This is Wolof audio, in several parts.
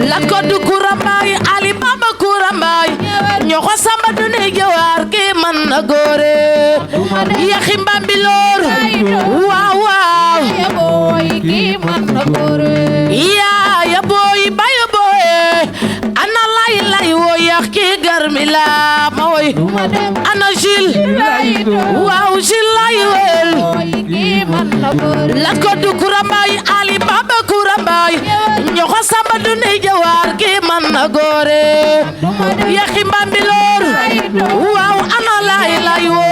lat ko du kurambay ali baba kurambay ñoko samba du ne jawar ki man na gore Yakhi Bambilor waaw waaw ya boy ki man na gore ya boy bayo boy ana lay wo Yakhi garmila ma woy ana Gil waaw Gil lay wel lat ko du kurambay ali baba kurambay ñoko samba du ne jawar ki man na gore Yakhi Bambilor waaw ana lay wo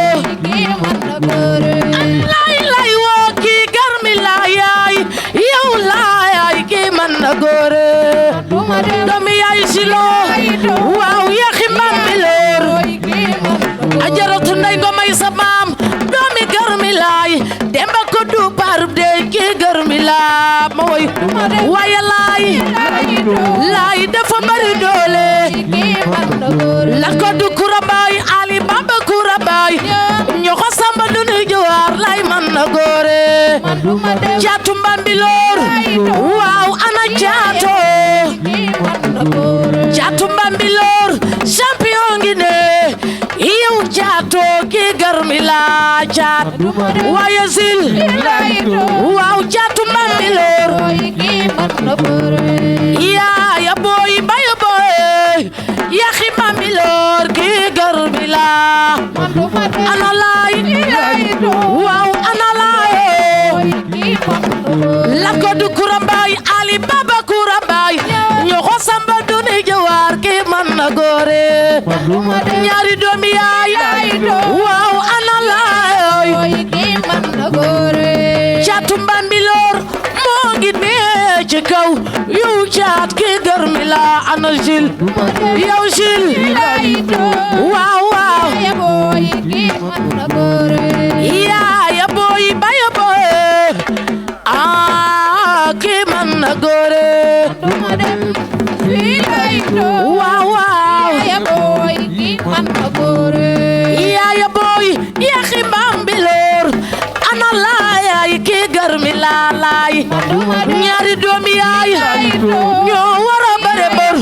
lay wo ki garmila yaay yow laay ki man na gore doomi yaay Gilo waaw Yakhi Bambilor ajaratu nday ngo may sa maam doomi garmilaay demba ko du parub de ki garmila ma woy waaye laay dafa bari doole la ko du kurambay ali baba kurambay ñoko samba du ni jawar lay man na gore caatu Bambilor waaw ana caatu Bambilor champion ngi ne yow caato ki garmila caat waaye Gil waaw caatu Bambilor ya boy bayo boy Yakhi Bambilor ki garmila ana lay waaw ana lay la ko du kurambay ali baba kurambay ñoko samba du ni jawar ki man na gore ñaari doomi yaay waaw ana lay caatu Bambilor moo ngi nee ci kaw yow caat ki garmila ana Gil yow Gil waaw ya boy bayo boy ki man na gore waaw ya boy Yakhi Bambilor ana laay ki garmila laay ñaari doomi yaay ñoo wara bare bor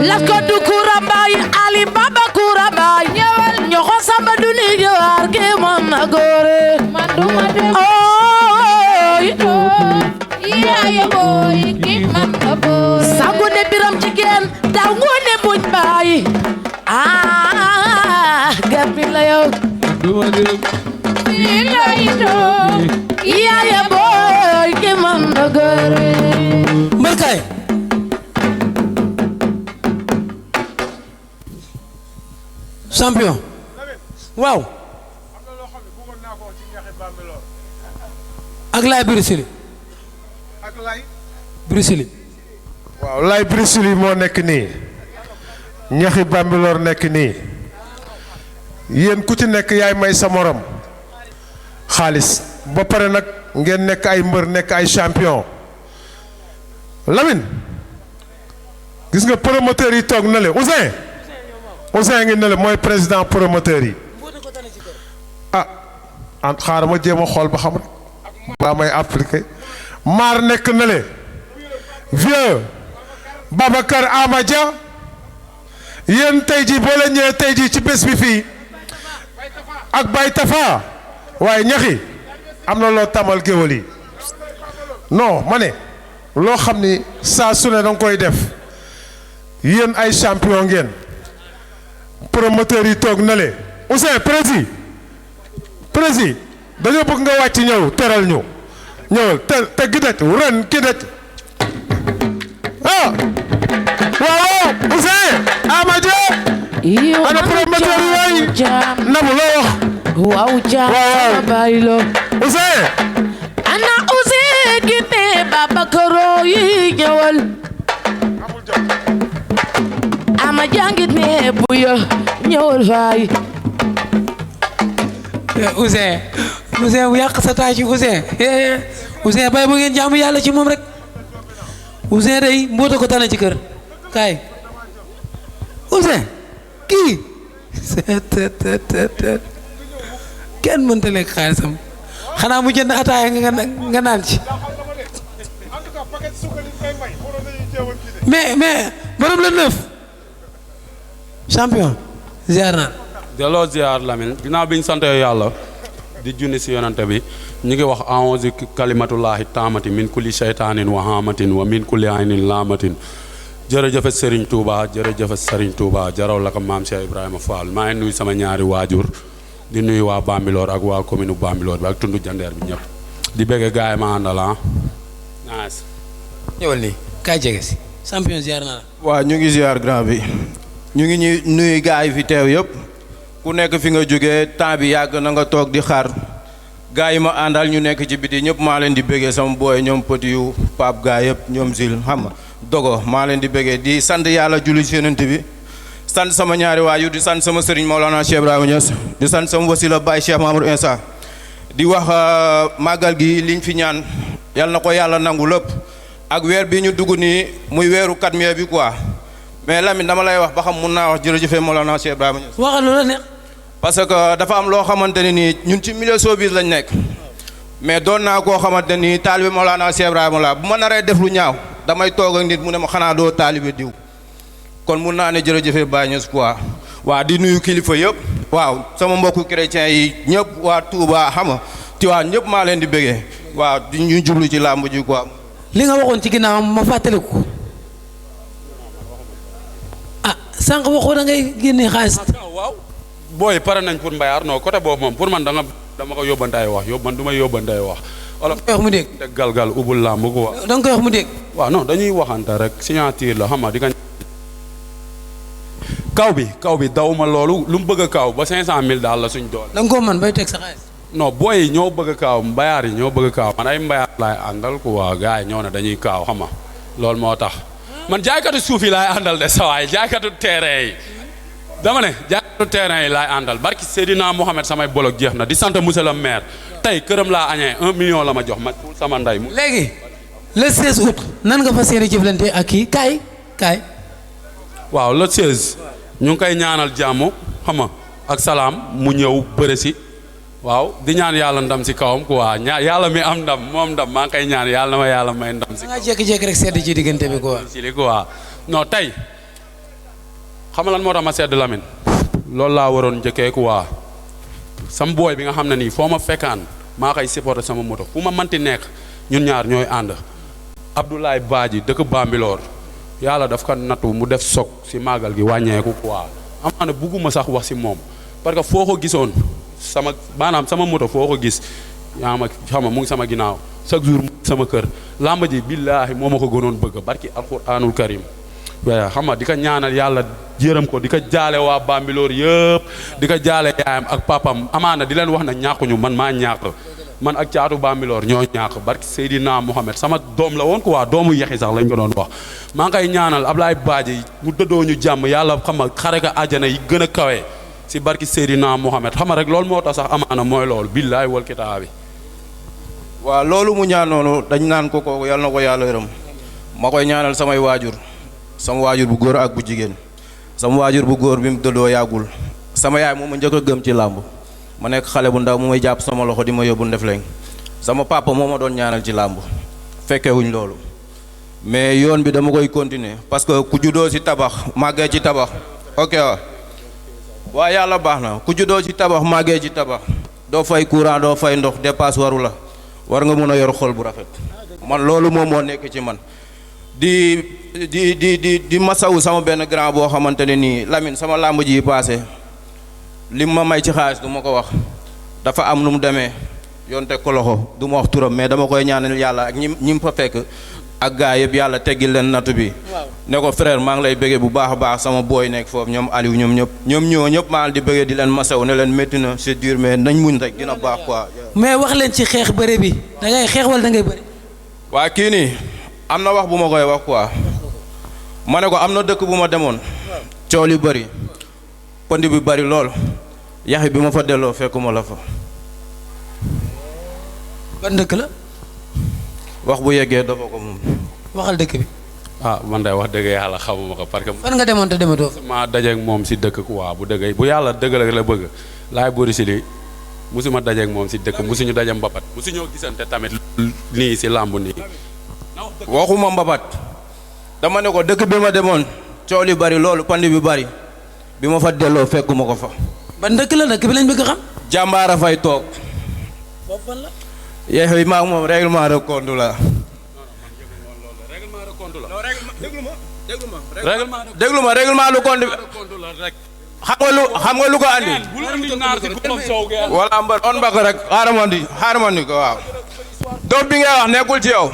la ko du kurambay ali baba kurambay ñoko samba du ni jawar ki man na gore sangu ne biram jigéen daw ngone buñ baay garmila yow ya boy ki man na gore mbarkay champion waaw ak Laye Brisili waaw Laye Brisili moo nekk nii Yakhi Bambilor nekk nii yéen ku ci nekk yaay may sa morom xaalis ba pare nag ngeen nekk ay mbër nekk ay champion Lamine gis nga promoteur yi toog na le Ousseyn ngi ne le mooy président promoteur yi an xaaral ma jéem a xool ba xam rek baa may appliqué maar nekk na le vieux Babacar Amadia yéen tey ji boo la ñëwee tey ji ci bés bi fii ak Baye Tafa waaye Yakhi am na loo tamal géwël yi non ma ne loo xam ni saa su ne danga koy def yéen ay champion ngeen promoteur yi toog na le Ousseyn prési dañoo bëgg nga wàcc ñëw teral ñu ñëwal te gidaj ren gidaj waaw Ousseyn Amadia ana promoteur yi waay namu loo wax waaw jaam baylo Ousseyn ana Ousseyn gine Babakaro yi ñëwal Amadia gine buya ñëwal faay Ousseyn bu yàq sa taay ci Ousseyn bay bu ngeen jaamu yàlla ci moom rek Ousseyn day mboota ko tane ci kër kaay Ousseyn kii kenn mënta lekk xaalisam xanaa mu jënd ataaya nga naan ci mais borom la neuf champion ziar naa. delloo ziar Lamine ginnaaw bi ñu sant yàlla di junni si yonante bi ñu ngi wax a'uuzu kalimatullahi taamati min kulli shaytaanin wa haamatin wa min kulli aynin laamatin jërëjëf Serigne Touba jërëjëf Serigne Touba jaraw la ko maam Cheikh Ibrahima Fall maa ngi nuyu sama ñaari waajur di nuyu waa Bambilor ak waa commune Bambilor bi ak tundu jandeer bi ñëpp di bëgg gaay ma àndal nice. ñëwal nii kaay jege si champion ziar naa la. waaw ñu ngi ziar grand bi ñu ngi ñuy nuyu gaay yi fi teew yëpp ku nekk fi nga jógee temps bi yàgg na nga toog di xaar gaay yi ma àndal ñu nekk ci biti ñëpp maa leen di bëggee sama booy ñoom petit yu Pape gaay yëpp ñoom Zil xam nga dogo maa leen di bëggee di sant yàlla julli ci Yonent bi sant sama ñaari waajur di sant sama sëriñ Maolana Cheikh Ibrahima Niass di sant sama wasila Baye Cheikh Mamadou Insa di wax màggal gi liñ fi ñaan yàlla na ko yàlla nangu lépp ak weer bi ñu dugg nii muy weeru katmiya bi quoi mais Lamine dama lay wax ba xam mun naa wax jërëjëf Maolana Cheikh Ibrahima Niass. waxal lu la neex. parce que dafa am loo xamante ne nii ñun ci milieu showbiz lañ nekk mais doon naa koo xamante ne nii taalibe Maolana Cheikh Ibrahima la bu ma naree def lu ñaaw damay toog ak nit mu ne ma xanaa doo taalibe diw kon mun naa ne jërëjëf Baye Niass quoi waa di nuyu kilifa yëpp waaw sama mbokku chrétien yi ñëpp waa Touba xam nga Tiwaawan ñëpp maa leen di bëggee waaw di ñu jublu ci làmb ji quoi. li nga waxoon ci ginnaaw ma fàttaliku ko ah sànq waxoo da ngay génne xaalis. waaw booy pare nañ pour mbayaar non côté boobu moom pour man dama ko yóbbantaay wax man du may yóbbantaay wax. wala koy wax mu dégg. te galgal ubul làmb ko wax. da nga koy wax mu dégg. waaw non dañuy waxante rek signature la xam nga di nga. kaw bi daw ma loolu lu mu bëgg a kaw ba 500000 daal la suñ doole. da nga koo mën bay teg sa xaalis. non booy yi ñoo bëgg a kaaw mbayaar yi ñoo bëgg a kaaw man ay mbayaar laay àndal quoi gars yi ñoo ne dañuy kaaw xam nga loolu moo tax man jaaykatu suuf yi laay àndal de sawaay jaaykatu terrain yi dama ne jaaykatu terrain yi laay àndal barki Seydina Mohamed samay bolok jeex na di sant monsieur le maire tey këram laa añee 1 million la ma jox ma pour sama ndey. léegi le 16 août nan nga fas yéene jëflante ak kii kaay. waaw le 16 ñu ngi koy ñaanal jàmm xam nga ak salaam mu ñëw bëre si. waaw di ñaan yàlla ndam si kawam quoi yàlla mi am ndam moom ndam maa ngi koy ñaan yàlla na ma yàlla may ndam si. nga jékki-jékki rek sedd ci diggante bi quoi. si li quoi non tey xam nga lan moo tax ma sedd Lamine loolu laa waroon njëkkee quoi sam booy bi nga xam ne nii foo ma fekkaan maa koy supporter sama moto fu ma manti nekk ñun ñaar ñooy ànd Abdoulaye Badji dëkk Bambilor yàlla daf ko nattu mu def soog si màggal gi wàññeeku quoi amaana bugguma sax wax si moom parce que foo ko gisoon. maanaam sama moto foo ko gis yaa ma xam nga mu ngi sama ginnaaw chaque jour sama kër làmb ji billaahi moo ma ko gënoon bëgg barki alquranul karim waaye xam nga di ko ñaanal yàlla yërëm ko di ko jaale waa Bambilor yëpp di ko jaale yaayam ak papam amaana di leen wax na ñàkkuñu man maa ñàkk man ak caatu Bambilor ñoo ñàkk barki Seydina Mohamed sama doom la woon quoi doomu Yakhi sax lañ ko doon wax maa ngi koy ñaanal Ablaye Badji mu dëddoo ñu jàmm yàlla xam nga xare ko àjjana yi gën a kawe si barki Seydina Mohamed xam nga rek loolu moo tax sax amaana mooy loolu billaay wal kitaabi. waaw loolu mu ñaan noonu dañ naan ko yàlla na ko yàlla yërëm ma koy ñaanal samay waajur sama waajur bu góor ak bu jigéen sama waajur bu góor bi mu dëddoo yàggul sama yaay moom ma njëkk a gëm ci làmb ma nekk xale bu ndaw mu may jàpp sama loxo di ma yóbbu Ndefleng sama papa moo ma doon ñaanal ci làmb fekkewuñ loolu mais yoon bi dama koy continuer parce que ku juddoo ci tabax màggee ci tabax ok waa yàlla baax na ku juddoo ci tabax màggee ci tabax doo fay courant doo fay ndox dépasse waru la war nga mën a yor xol bu rafet man loolu moom moo nekk ci man di masawu sama benn grand boo xamante ne nii Lamine sama làmb ji passé lim ma may ci xaalis du ma ko wax dafa am nu mu demee yoon teg ko loxo du ma wax turam mais dama koy ñaanal yàlla ak ñi fa fekk ak gaa yëpp yàlla teggil leen nattu bi ne ko frère maa ngi lay bëggee bu baax a baax sama booy nekk foofu ñoom Aliou ñoom ñëpp maa ngi di bëggee di leen masaw ne leen métti na c'est dur mais nañ muñ rek dina baax quoi. mais wax leen ci xeex bëre bi da ngay xeex wala da ngay bëri. waa kii nii am na wax bu ma koy wax quoi ma ne ko am na dëkk bu ma demoon coow li bëri pënd bi bëri lool Yakhi bi ma fa delloo fekkuma la fa. ban dëkk la. wax bu yeggee dafa ko moom. waxal dëkk bi. man day wax dëgg yàlla xamuma ko parce que. fan nga demoon te dematoo. maa dajeeg moom si dëkk quoi bu dëgg bu yàlla dëgg la bëgg laay bëri si lii musuma dajeeg moom si dëkk musuñu daje mbapat musuñoo gisante tamit nii si làmb nii. waxuma mbapat dama ne ko dëkk bi ma demoon coow li bari loolu pandi bi bari bi ma fa delloo fekkuma ko fa. ban dëkk la dëkk bi lañ bëgg xam. jàmbaara fay toog. boobu fan la. yeex maa moom règlement de compte la. déglu ma règlement de compte xam nga lu ko andi. wala mbar on bak rek xaaramandi ko waaw. doom bi ngay wax nekkul ci yow.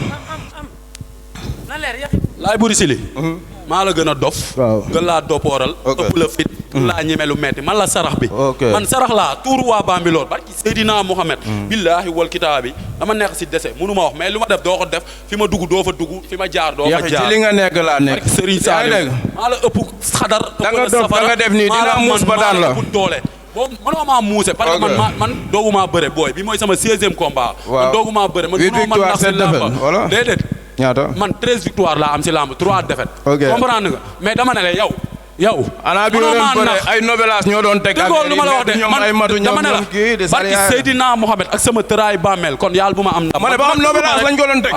laay buri sili maa la gën a dof. waaw gën laa doppooral. ëpp la fit. laa ñeme lu metti man la sarax bi. man sarax laa tuur waa Bambilor barki Seydina Mohamed. billaahi wal kitaabi dama nekk si dese mënu ma wax mais lu ma def doo ko def fi ma dugg doo fa dugg fi ma jaar doo fa jaar. ci li nga nekk laa nekk. barki Serigne Saliou maa la ëpp xadar. da nga dof da nga def nii dina muus ba daan la doole. boobu mënoo maa muuse parce que man doogu maa bëre booy bi mooy sama 16e combat. man doogu maa bëre man mënoo man nax si làmba déedéet ñaata man 13 victoires laa am si làmb 3 défaites. comprendre nga mais dama ne la yow. ana bi doon bëre ay novelas ñoo doon teg ak lu ma la wax de man dama ne la barki Seydina Mohamed ak sama tëraay bàmmeel kon yàlla bu ma am ndam. ma ne ba xam novelas lañ ko doon teg.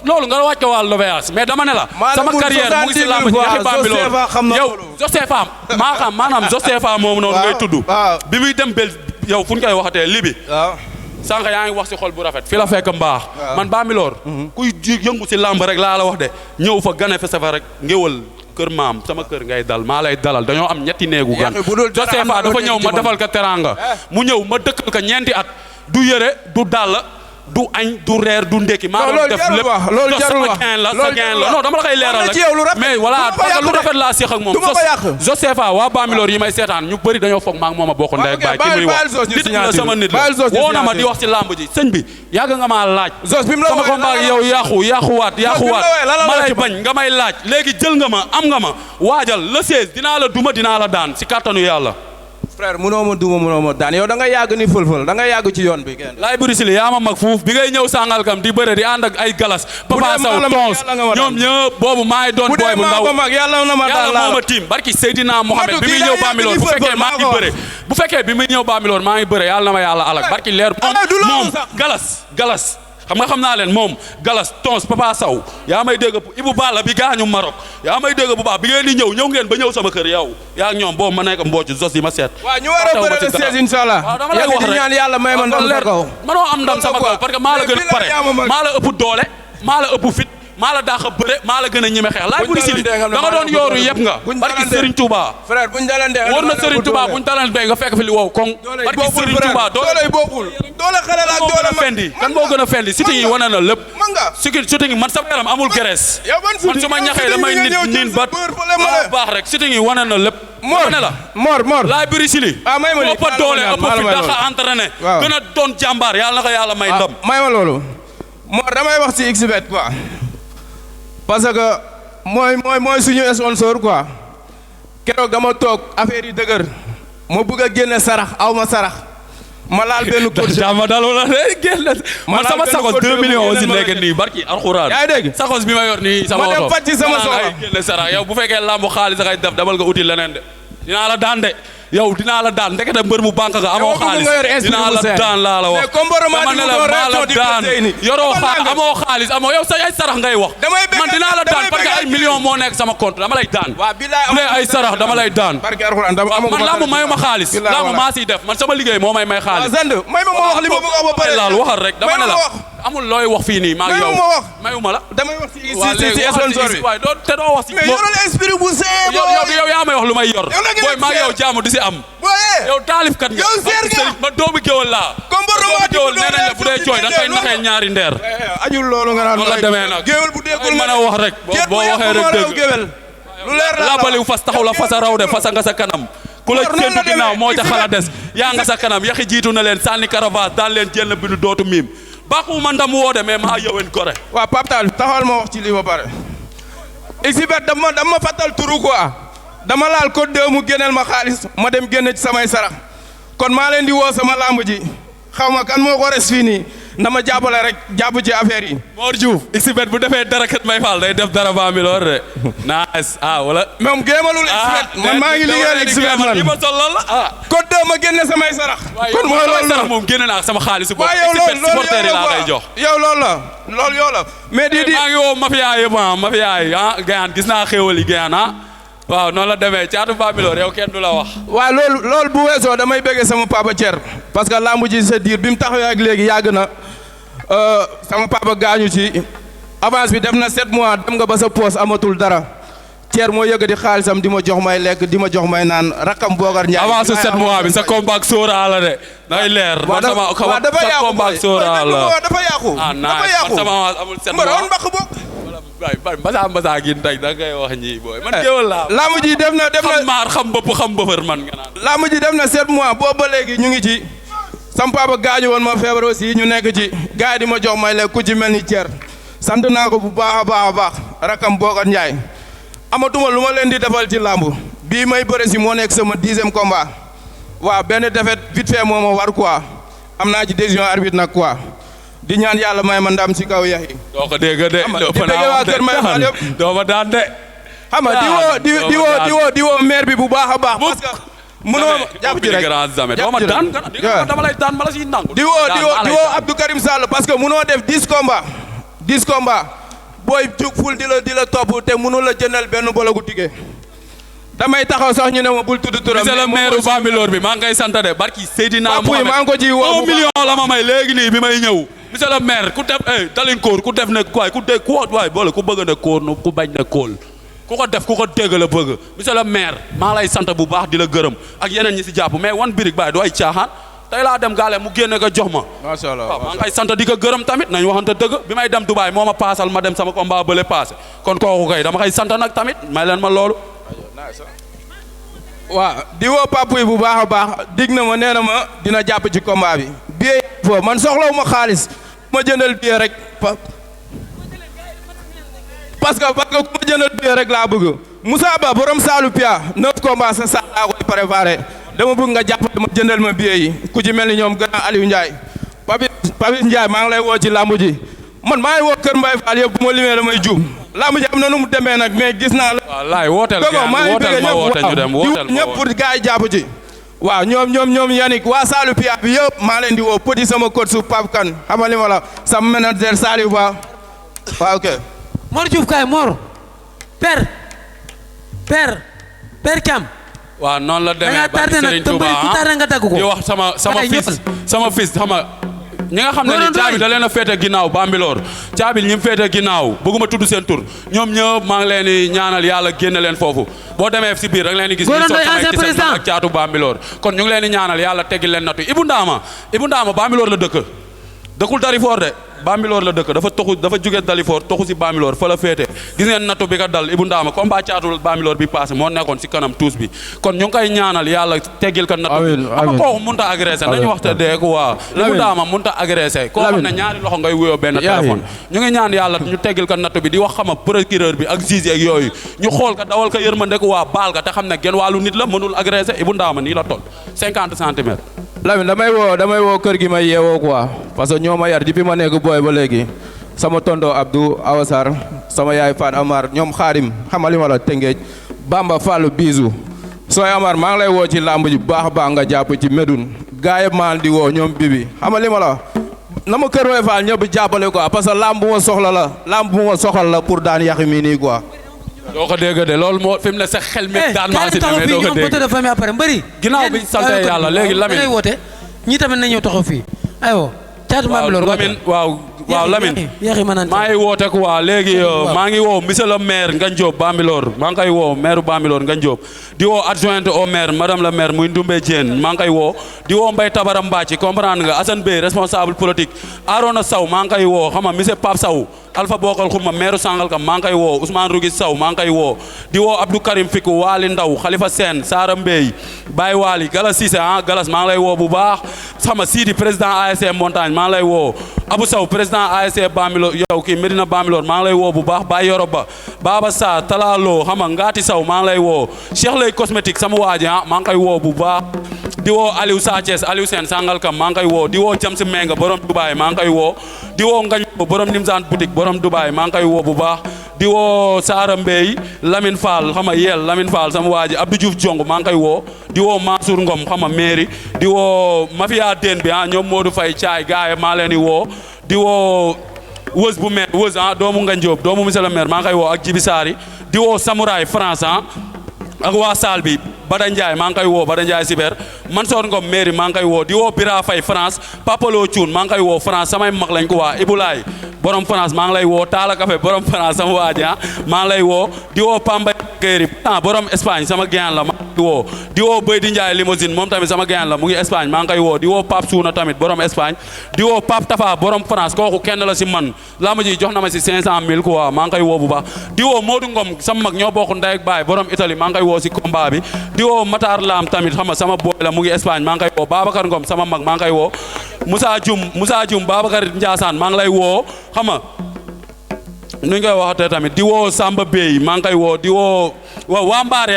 loolu nga wàcc ko wàllu novelas mais dama ne la. sama carrière mu ngi si làmb ji Yakhi Bambilor yow Josepha maa xam maanaam Josepha moomu noonu ngay tudd. bi muy dem bel yow fu ñu koy waxatee libi sànq yaa ngi wax si xol bu rafet fi la fekk mbaax man Bambilor kuy yëngu si làmb rek laa la wax de ñëw fa gane fa safa rek ngéwal kër maam sama kër ngay dal maa lay dalal dañoo am ñetti néegu gan Josepha dafa ñëw ma defal ko teranga mu ñëw ma dëkkal ko ñeenti at du yëre du dàll du añ du reer du ndekki maa doon def lépp loolu jarul wax sa gain la non dama la koy leeral rek mais voilà parce que lu rafet laa séq ak moom Josepha waa Bambilor yi may seetaan ñu bëri dañoo foog maa ngi moom a bokk ndey ak baay ki muy wax nit la sama nit la woo na ma di wax ci làmb ji sëñ bi yàgg nga maa laaj sama combat yow yàquwaat ma lay bañ nga may laaj léegi jël nga ma am nga ma waajal le 16 dinaa la duma dinaa la daan si kàttanu yàlla frère mënoo ma duma mënoo ma daan yow da nga yàgg ni fël-fël da nga yàgg ci yoon bi kenn. laay bëri si li yaa ma mag fuuf bi ngay ñëw sàngal kam di bëre di ànd ak ay galas Papa Sow tons ñoom ñëpp boobu maa ngi doon booy bu ndaw yàlla moo ma tiim barki Seydina Mohamed bi muy ñëw Bambilor bu fekkee maa ngi bëre bu fekkee bi muy ñëw Bambilor maa ngi bëre yàlla na ma yàlla alak barki leer moom galas xam naa leen moom galas tons Papa Sow yaa may dégg Ibou Balla bi gaañu Maroc yaa may dégg bu baax bi ngeen di ñëw ngeen ba ñëw sama kër yow yaa ak ñoom boobu ma nekk mbooc jos yi ma seet waaw ñu war a bëre le 16 inshallah waaw dama lay wax rek ñaan yàlla may ma ndam sa kaw manoo am ndam sama kaw parce que maa la gën a pare maa la ëpp doole maa la ëpp fit maa la daax a bëre maa la gën a ñeme xeex laay buri sili da nga doon yooru yëpp nga barki Serigne Touba frère buñ dalante wóor na Serigne Touba buñ dalante nga fekk fi li wow koŋ barki Serigne Touba doole bokkul doole xale la doole fendi kan moo gën a fendi siti yi wane na lépp siti yi man sama yaram amul gerees man su ma ñaxee damay niin bat baax rek siti yi wane na lépp mor laay buri sili ëpp doole ëpp fi daxa entraîné gën a doon jàmbaar yàlla na ko yàlla may ndam may ma loolu Mor damay wax ci xbet quoi parce que mooy suñu sponsor quoi keroog dama toog affaire yi dëgër ma bëgg a génne sarax aw ma sarax ma laal benn coach dama daloo la génne man sama sakos 2 millions aussi nekk nii barki alxuraan yaa ngi dégg sakos bi ma yor nii sama oto ma dem faj ci sama soxla génne sarax yow bu fekkee lambu xaalis akay def dabal nga uti leneen de dinaa la daan de yow dinaa la daan ndekete mbër mu banque nga amoo xaalis dinaa la daan laa la wax dama ne la maa la daan yoroo xaalis amoo xaalis amoo yow sa ay sarax ngay wax man dinaa la daan parce que ay millions moo nekk sama compte dama lay daan bu dee ay sarax dama lay daan man lamb mayu ma xaalis lamb maa siy def man sama liggéey moo may xaalis may ma wax li ma bëgg a wax ba pare laal waxal rek dama ne la amul looy wax fii nii maa ngi yow mayu ma la damay wax ci sponsor bi waaye te doo wax si yow yaa may wax lu may yor booy maa ngi yow jaamu di si am yow taalifkat nga ma doomu géwël laa doomu géwël nee nañ la bu dee jooy da nga koy naxee ñaari ndeer ajul loolu nga naan la demee nag géwël bu déggul mën a wax rek boo waxee rek dëgg lu leer la baliw fas taxaw la fasa raw de fasa nga sa kanam ku la séntu ginnaaw moo ca xala des yaa nga sa kanam Yakhi jiitu na leen sànni caravage daan leen jël na bindu dootu miim baaxu ma ndam woo de mais maa yëwen gore waaw Pape Tall taxawal ma wax ci lii ba pare exhibit dama fàttal turu quoi dama laal code 2 mu génneel ma xaalis ma dem génne ci samay sarax kon maa leen di woo sama lamb ji xaw ma kan moo ko res fii nii na ma jàppale rek jàpp ci affaire yi. Mor Diouf xbet bu defee dara kat may faal day def dara Bambilor de nice wala moom géemalul xbet man maa ngi liggéeyal xbet man li ma sol lool la kon ma génne samay sarax kon mooy loolu la moom génne naa sama xaalis bopp yow xbet supporter yi laa koy jox yow loolu yow la mais di maa ngi woo mafia yëpp mafia yi gayaan gis naa xéewal yi gayaan waaw noonu la demee caatu Bambilor yow kenn du la wax waaw loolu bu weesoo damay bëggee sama papa Thier parce que lamb ji sa diir bi mu taxawee ak léegi yàgg na sama papa gaañu ci avance bi def na 7 mois dem nga ba sa poos amatul dara Thier moo yëg di xaalisam di ma jox may lekk di ma jox may naan rakam Bokar Ndiaye avance 7 mois bi sa combat ak Sora la de day leer man sama combat ak Sora la dafa yàqu dafa yàqu sama avance amul 7 mois mbaa mbaq bokk waay mbasa gin tey da ngay wax ñii booy man géwal laa lamb ji def na xam maar xam bopp xam bëfër man nga naan lamb ji def na 7 mois boobu ba léegi ñu ngi ci sam papa gaañu woon ma feebar aussi ñu nekk ci gars yi di ma jox may lekk ku ci mel ni Thier sant naa ko bu baax a baax rakam Bokar Ndiaye amatuma lu ma leen di defal ci lamb bii may bëre si moo nekk sama 10e combat waaw benn défaite vite fait moo ma war quoi am naa ci décision arbitre nag quoi di ñaan yàlla may ma ndam ci kaw Yakhi. doo ko dégg de di bëgg waa kër may faal yëpp doo ma daan de. xam nga di woo maire bi bu baax a baax. parce que mënoo jàpp ci rek doo ma daan dama lay daan ma la siy nangu. di woo Abdou Karim Sall parce que mënoo def 10 combats booy jug ful di la topp te mënu la jëndal benn bologu tige. damay taxaw sax ñu ne ma bul tudd turam. monsieur le maire Bambilor bi maa ngi koy sant de barki Seydina Mohamed maa ngi ko ciy woo 1 million la ma may léegi nii bi may ñëw. monsieur le maire ku def dalinkoor ku def ne waay ku dégg boole ku bëgg ne kóor ku bañ ne kóol ku ko def ku ko dégg la bëgg monsieur le maire maa lay sant bu baax di la gërëm ak yeneen ñi si jàpp mais wan birig baay du ay caaxaan tey laa dem gaale mu génne ko jox ma. macha allah waaw maa ngi koy sant di ko gërëm tamit nañu waxante dëgg bi may dem Dubaay moo ma paasal ma dem sama combat bële paase kon kooku kay dama koy sant nag tamit may leen ma loolu. waaw di woo papa yi bu baax a baax dig na ma nee na ma dina jàpp ci combat bi. billet foofu man soxlawu ma xaalis ma jëndal billet rek parce que ku ma jëndal billet rek laa bëgg Moussa Ba borom Saalu Pia 9 combats sa sax laa koy préparé dama bëgg nga jàppale ma jëndal ma billet yi ku ci mel ni ñoom gën a Aliou Ndiaye Papis Ndiaye maa ngi lay woo ci lamb ji man maa ngi woo Kër Mbaye Fall yëpp bu ma limee damay juum lamb ji am na nu mu demee nag mais gis naa la. waaw laay wooteel ma woote ñu dem wooteel ma ñëpp pour gars yi jàpp ci. waaw ñoom Yannick waa Saalu Pia bi yëpp maa leen di woo petit sama coach su Pape Kane xamal li ma la sama manager Saliou Ba waaw ok. Mor Diouf kaay Mor. Père Thiam. waaw noonu la demee da ngaa tardé nag te mbëri ku tardé nga dagg ko. di wax sama fils xam nga ñi nga xam ne ni caabi da leen a féete ginnaaw Bambilor caabi ñi mu féete ginnaaw bëgguma tudd seen tur ñoom ñëpp maa ngi leen di ñaanal yàlla génne leen foofu boo demee si biir rek leen di gis ñu soog samay gisal ak caatu Bambilor kon ñu ngi leen di ñaanal yàlla teggil leen nattu Ibou Ndama Bambilor la dëkkul Dalifor de Bambilor la dëkk dafa jóge Dalifor toxu si Bambilor fa la féete gis ngeen nattu bi ka dal Ibou Ndama combat caatu Bambilor bi passé moo nekkoon si kanam tuus bi kon ñu ngi koy ñaanal yàlla teggil ka nattu bi ama kooku mënut a agressé nañu waxte dee ko waaw Ibou Ndama mënut a agressé koo xam ne ñaari loxo ngay wuyoo benn téléphone ñu ngi ñaan yàlla ñu teggil ka nattu bi di wax xama procureur bi ak juge ak yooyu ñu xool ka dawal ka yërmande ko waa baal ka te xam ne genn wàllu nit la mënul agressé Ibou Ndama nii la toll 50 centimètres Lamine damay woo kër gi may yeewoo quoi parce que ñoo ma yar depuis ma nekk booy ba léegi sama tondo Abdou Awasar sama yaay Fat Amar ñoom xaarim xamali ma la Tëngéej Bamba Fallou Bisou sooy Amar maa ngi lay woo ci làmb ji baax a baax nga jàpp ci Médoune gaa yëpp maa di woo ñoom Bibi xamali ma la na ma kër way Fall ñëpp jàppale quoi parce que làmb bu ma soxla la pour daan Yakhi mii nii quoi. doo ko dégg de loolu moo fi mu ne sa xel mi daan maa si demee doo ko dégg de famille après mbëri ginnaaw bi sant yàlla léegi Lamine woote ñi tamit nañu taxaw fii aywa caatu Bambilor Lamine waaw Lamine maa ngi woote ko waa léegi maa ngi woo monsieur le maire Ngagne Diop Bambilor maa ngi koy woo maire Bambilor Ngagne Diop di woo adjointe au maire madame la maire muy Ndoumbe Diène maa ngi koy woo di woo Mbaye Tabara Mbacci comprendre nga Assane Bey responsable politique Arona Sow maa ngi koy woo xam nga monsieur Pape Sow Alpha Bokal Xuma maire Sangalkam maa ngi koy woo Ousmane Rougui Sow maa ngi koy woo di woo Abdou Karim Fikou Waly Ndaw Khalifa Sène Sara Mbey Baye Waly Galas Cissé Galas maa ngi lay woo bu baax sama Sidi président ASC Montagne maa ngi lay woo Abou Sow président ASC Bambilor yow kii Medina Bambilor maa ngi lay woo bu baax Baye Yoroba Baba Sa Talalo xam nga Ngati Sow maa ngi lay woo Cheikh Lay cosmétique sama waaji maa ngi koy woo bu baax di woo Aliou Sathiès Aliou Sène Sangalkam maa ngi koy woo di woo Jamsi Menga borom Dubaay maa ngi koy woo di woo Ngañ borom Nimzaan boutique borom Dubaay maa ngi koy woo bu baax di woo Saara Mbey Lamine Fall xam nga yeel Lamine Fall sama waa ji Abdou Diouf Jong maa ngi koy woo di woo Mansour Ngom xam nga mairie di woo mafia den bi ñoom Modou Faye Thiaay gaay maa leen di woo di woo wës bu maire wës doomu Ngañ Diop doomu monsieur le maire maa ngi koy woo ak Jibi Sari di woo Samouraay France ak waa saal bi Bada Ndiaye maa ngi koy woo Bada Ndiaye Siber Mansour Ngom mairie maa ngi koy woo di woo Bira Faye France Papalo Thioune maa ngi koy woo France samay mag lañ ko waa Ibulaay borom France maa ngi lay woo Talla Café borom France sama waa ji maa ngi lay woo di woo Pamba Kéri borom Espagne sama gain la maa ngi woo di woo Boy di Ndiaye limousine moom tamit sama gain la mu ngi Espagne maa ngi koy woo di woo Pape Suuna tamit borom Espagne di woo Pape Tafa borom France kooku kenn la si man laa ji jox na ma si 500000 quoi maa ngi koy woo bu baax di woo Modou Ngom sama mag ñoo bokk ndey ak baay borom Italie maa ngi koy woo si combat bi di woo Matar Lam tamit xam nga sama boy la mu ngi Espagne maa ngi koy woo Babacar Ngom sama mag maa ngi koy woo Moussa Dioum Babacar Ndiassane maa ngi lay woo xam nga nu ñu koy waxatee tamit di woo Samba Bey maa ngi koy woo di woo waa Mbaari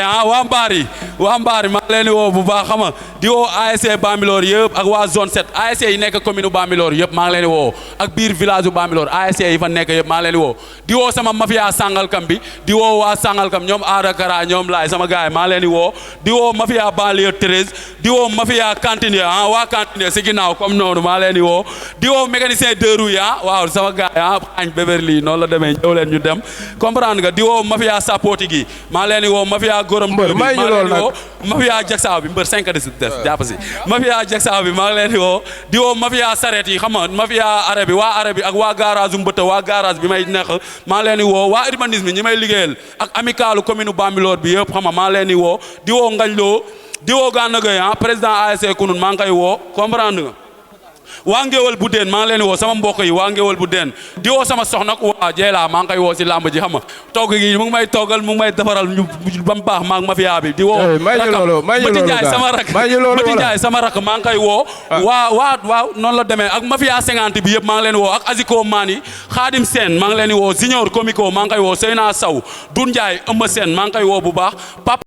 waa Mbaari maa ngi leen di woo bu baax xam nga di woo ASC Bambilor yëpp ak waa zone 7 ASC yi nekk commune Bambilor yëpp maa ngi leen di woo ak biir village bu Bambilor ASC yi fa nekk yëpp maa ngi leen di woo di woo sama mafia Sangalkam bi di woo waa Sangalkam ñoom Aada Kara ñoom Laye sama gaay maa ngi leen di woo di woo mafia banlieue 13 di woo mafia cantine waa cantine si ginnaaw comme noonu maa ngi leen di woo di woo mécanicien deux roues waaw sama gaay añ Beverly noonu la demee ñëw leen ñu dem comprendre nga di woo mafia sapoti gi maa ngi leen di woo mafia gorom maa ngi leen di woo mafia jagsaaw bi mbër 5 def jàpp si mafia jagsaaw bi maa ngi leen di woo mafia saret yi xam nga mafia arabe bi waa arabe bi ak waa garage mbëtta waa garage bi may nekk maa ngi leen di woo waa urbanisme ñi may liggéeyal ak amicalu commune Bambilor bi yëpp xam nga maa ngi leen di woo di woo Ngañ Lo di woo Gana Gueye président ASC Kunun maa ngi koy woo comprendre nga waa Ngéwal bu den maa ngi leen di woo sama mbokk yi waa Ngéwal bu den di woo sama soxna waa Jeela maa ngi koy woo si làmb ji xam nga togg gi mu ngi may toggal mu ngi may defaral ñu ba mu baax maag mafia bi di woo Mati Ndiaye sama rak Mati Ndiaye sama rak maa ngi koy woo waaw noonu la demee ak mafia 50 bi yëpp maa ngi leen di woo ak Aziko Mani Khadim Sène maa ngi leen di woo Junior Comico maa ngi koy woo Seyna Sow Dun Ndiaye Eumeu Sène maa ngi koy woo bu baax